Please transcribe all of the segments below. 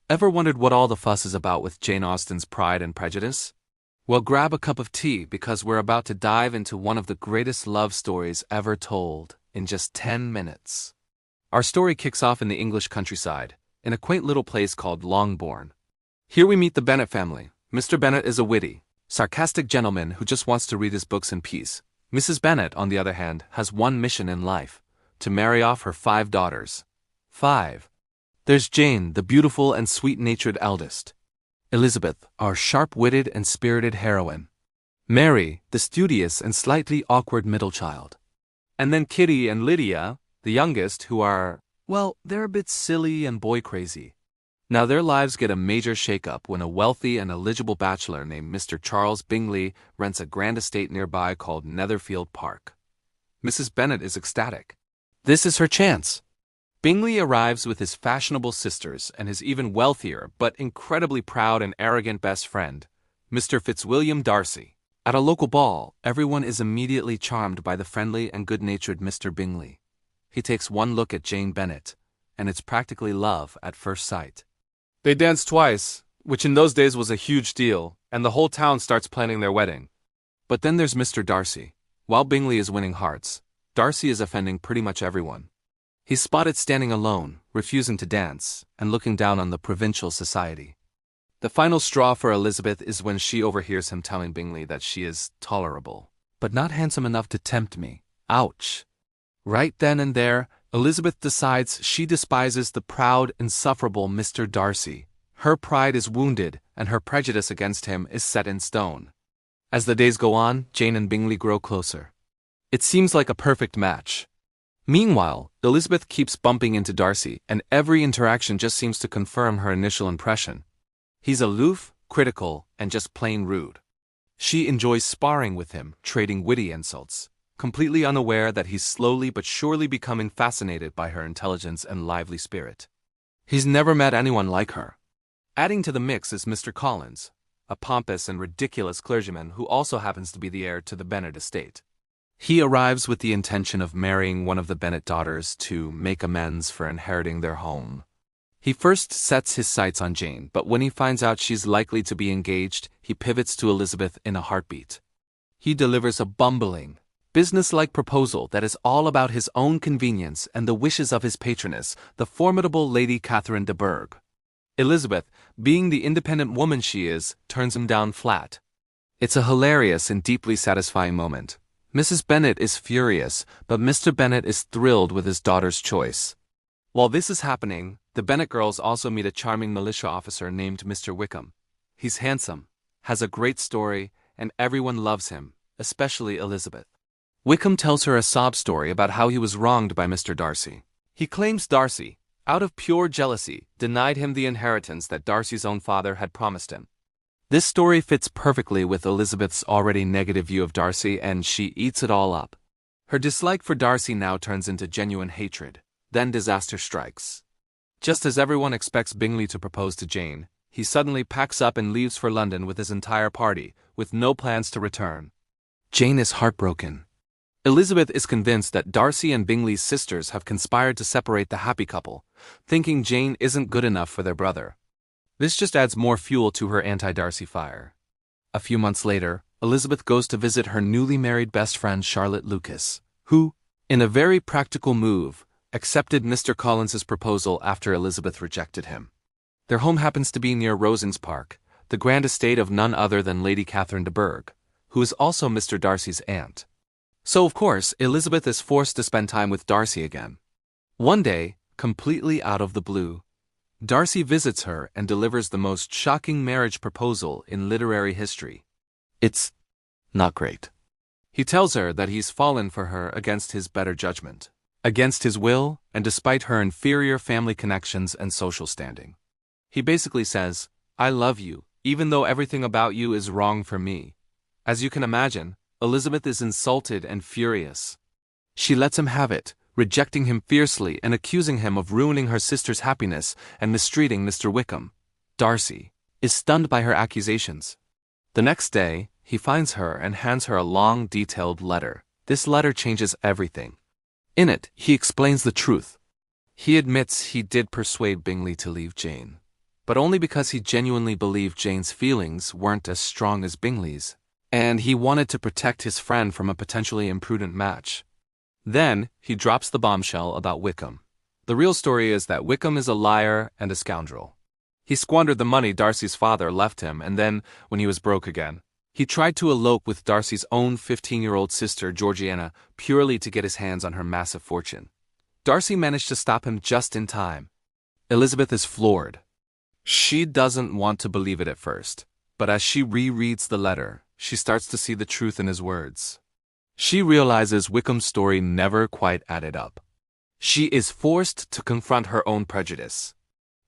Ever wondered what all the fuss is about with Jane Austen's Pride and Prejudice? Well, grab a cup of tea because we're about to dive into one of the greatest love stories ever told in just 10 minutes. Our story kicks off in the English countryside, in a quaint little place called Longbourn. Here we meet the Bennet family. Mr. Bennet is a witty, sarcastic gentleman who just wants to read his books in peace. Mrs. Bennet, on the other hand, has one mission in life: to marry off her 5 daughters. 5. There's Jane, the beautiful and sweet-natured eldest. Elizabeth, our sharp-witted and spirited heroine. Mary, the studious and slightly awkward middle child. And then Kitty and Lydia, the youngest, who are, well, they're a bit silly and boy-crazy. Now their lives get a major shake-up when a wealthy and eligible bachelor named Mr. Charles Bingley rents a grand estate nearby called Netherfield Park. Mrs. Bennet is ecstatic. This is her chance. Bingley arrives with his fashionable sisters and his even wealthier but incredibly proud and arrogant best friend, Mr. Fitzwilliam Darcy. At a local ball, everyone is immediately charmed by the friendly and good-natured Mr. Bingley. He takes one look at Jane Bennet, and it's practically love at first sight. They dance twice, which in those days was a huge deal, and the whole town starts planning their wedding. But then there's Mr. Darcy. While Bingley is winning hearts, Darcy is offending pretty much everyone. He's spotted standing alone, refusing to dance, and looking down on the provincial society. The final straw for Elizabeth is when she overhears him telling Bingley that she is tolerable, but not handsome enough to tempt me. Ouch! Right then and there, Elizabeth decides she despises the proud, insufferable Mr. Darcy. Her pride is wounded, and her prejudice against him is set in stone. As the days go on, Jane and Bingley grow closer. It seems like a perfect match. Meanwhile, Elizabeth keeps bumping into Darcy, and every interaction just seems to confirm her initial impression. He's aloof, critical, and just plain rude. She enjoys sparring with him, trading witty insults, completely unaware that he's slowly but surely becoming fascinated by her intelligence and lively spirit. He's never met anyone like her. Adding to the mix is Mr. Collins, a pompous and ridiculous clergyman who also happens to be the heir to the Bennet estate. He arrives with the intention of marrying one of the Bennet daughters to make amends for inheriting their home. He first sets his sights on Jane, but when he finds out she's likely to be engaged, he pivots to Elizabeth in a heartbeat. He delivers a bumbling, businesslike proposal that is all about his own convenience and the wishes of his patroness, the formidable Lady Catherine de Bourgh. Elizabeth, being the independent woman she is, turns him down flat. It's a hilarious and deeply satisfying moment. Mrs. Bennet is furious, but Mr. Bennet is thrilled with his daughter's choice. While this is happening, the Bennet girls also meet a charming militia officer named Mr. Wickham. He's handsome, has a great story, and everyone loves him, especially Elizabeth. Wickham tells her a sob story about how he was wronged by Mr. Darcy. He claims Darcy, out of pure jealousy, denied him the inheritance that Darcy's own father had promised him. This story fits perfectly with Elizabeth's already negative view of Darcy, and she eats it all up. Her dislike for Darcy now turns into genuine hatred. Then disaster strikes. Just as everyone expects Bingley to propose to Jane, he suddenly packs up and leaves for London with his entire party, with no plans to return. Jane is heartbroken. Elizabeth is convinced that Darcy and Bingley's sisters have conspired to separate the happy couple, thinking Jane isn't good enough for their brother. This just adds more fuel to her anti-Darcy fire. A few months later, Elizabeth goes to visit her newly married best friend Charlotte Lucas, who, in a very practical move, accepted Mr. Collins's proposal after Elizabeth rejected him. Their home happens to be near Rosings Park, the grand estate of none other than Lady Catherine de Bourgh, who is also Mr. Darcy's aunt. So of course, Elizabeth is forced to spend time with Darcy again. One day, completely out of the blue, Darcy visits her and delivers the most shocking marriage proposal in literary history. It's not great. He tells her that he's fallen for her against his better judgment, against his will, and despite her inferior family connections and social standing. He basically says, "I love you, even though everything about you is wrong for me." As you can imagine, Elizabeth is insulted and furious. She lets him have it, rejecting him fiercely and accusing him of ruining her sister's happiness and mistreating Mr. Wickham. Darcy is stunned by her accusations. The next day, he finds her and hands her a long, detailed letter. This letter changes everything. In it, he explains the truth. He admits he did persuade Bingley to leave Jane. but only because he genuinely believed Jane's feelings weren't as strong as Bingley's, and he wanted to protect his friend from a potentially imprudent match. Then, he drops the bombshell about Wickham. The real story is that Wickham is a liar and a scoundrel. He squandered the money Darcy's father left him, and then, when he was broke again, he tried to elope with Darcy's own 15-year-old sister, Georgiana, purely to get his hands on her massive fortune. Darcy managed to stop him just in time. Elizabeth is floored. She doesn't want to believe it at first, but as she rereads the letter, she starts to see the truth in his words. She realizes Wickham's story never quite added up. She is forced to confront her own prejudice.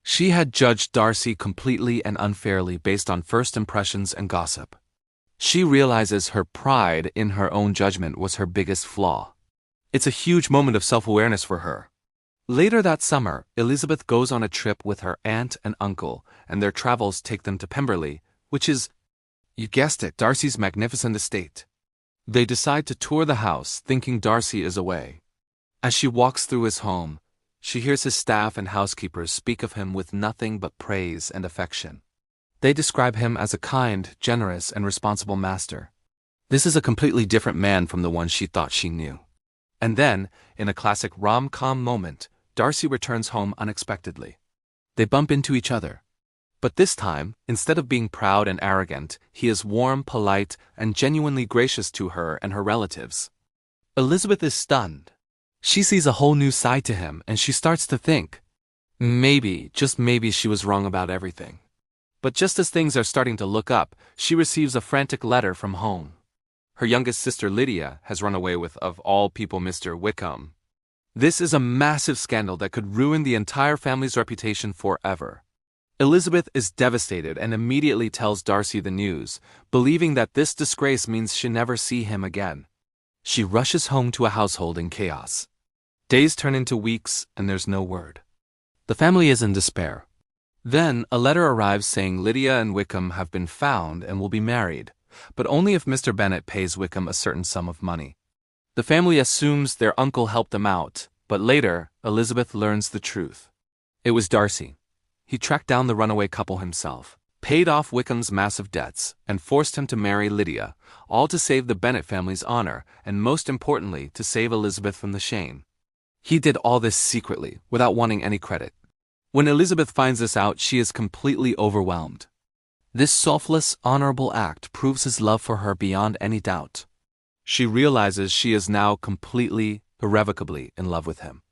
She had judged Darcy completely and unfairly based on first impressions and gossip. She realizes her pride in her own judgment was her biggest flaw. It's a huge moment of self-awareness for her. Later that summer, Elizabeth goes on a trip with her aunt and uncle, and their travels take them to Pemberley, which is, you guessed it, Darcy's magnificent estate. They decide to tour the house, thinking Darcy is away. As she walks through his home, she hears his staff and housekeepers speak of him with nothing but praise and affection. They describe him as a kind, generous, and responsible master. This is a completely different man from the one she thought she knew. And then, in a classic rom-com moment, Darcy returns home unexpectedly. They bump into each other. But this time, instead of being proud and arrogant, he is warm, polite, and genuinely gracious to her and her relatives. Elizabeth is stunned. She sees a whole new side to him, and she starts to think, maybe, just maybe she was wrong about everything. But just as things are starting to look up, she receives a frantic letter from home. Her youngest sister Lydia has run away with, of all people, Mr. Wickham. This is a massive scandal that could ruin the entire family's reputation forever. Elizabeth is devastated and immediately tells Darcy the news, believing that this disgrace means she'll never see him again. She rushes home to a household in chaos. Days turn into weeks, and there's no word. The family is in despair. Then, a letter arrives saying Lydia and Wickham have been found and will be married, but only if Mr. Bennet pays Wickham a certain sum of money. The family assumes their uncle helped them out, but later, Elizabeth learns the truth. It was Darcy. He tracked down the runaway couple himself, paid off Wickham's massive debts, and forced him to marry Lydia, all to save the Bennet family's honor, and most importantly, to save Elizabeth from the shame. He did all this secretly, without wanting any credit. When Elizabeth finds this out, she is completely overwhelmed. This selfless, honorable act proves his love for her beyond any doubt. She realizes she is now completely, irrevocably in love with him.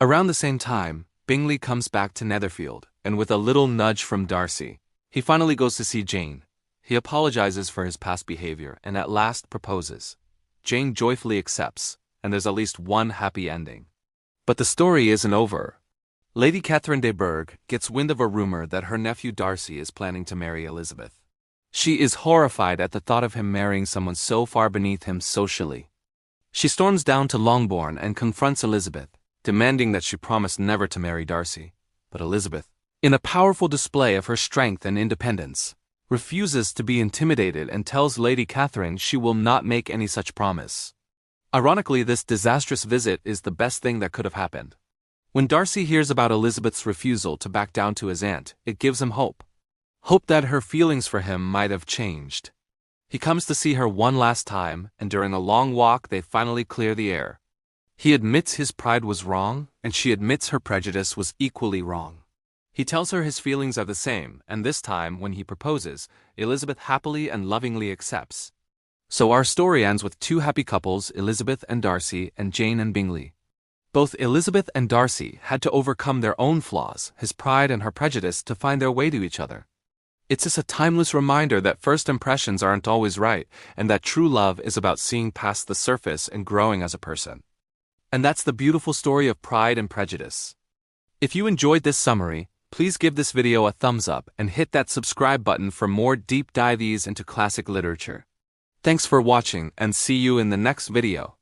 Around the same time, Bingley comes back to Netherfield, and with a little nudge from Darcy, he finally goes to see Jane. He apologizes for his past behavior and at last proposes. Jane joyfully accepts, and there's at least one happy ending. But the story isn't over. Lady Catherine de Bourgh gets wind of a rumor that her nephew Darcy is planning to marry Elizabeth. She is horrified at the thought of him marrying someone so far beneath him socially. She storms down to Longbourn and confronts Elizabeth, demanding that she promise never to marry Darcy. But Elizabeth, in a powerful display of her strength and independence, refuses to be intimidated and tells Lady Catherine she will not make any such promise. Ironically, this disastrous visit is the best thing that could have happened. When Darcy hears about Elizabeth's refusal to back down to his aunt, it gives him hope. Hope that her feelings for him might have changed. He comes to see her one last time, and during a long walk they finally clear the air. He admits his pride was wrong, and she admits her prejudice was equally wrong. He tells her his feelings are the same, and this time, when he proposes, Elizabeth happily and lovingly accepts. So our story ends with two happy couples, Elizabeth and Darcy, and Jane and Bingley. Both Elizabeth and Darcy had to overcome their own flaws, his pride and her prejudice, to find their way to each other. It's just a timeless reminder that first impressions aren't always right, and that true love is about seeing past the surface and growing as a person. And that's the beautiful story of Pride and Prejudice. If you enjoyed this summary, please give this video a thumbs up and hit that subscribe button for more deep dives into classic literature. Thanks for watching, and see you in the next video.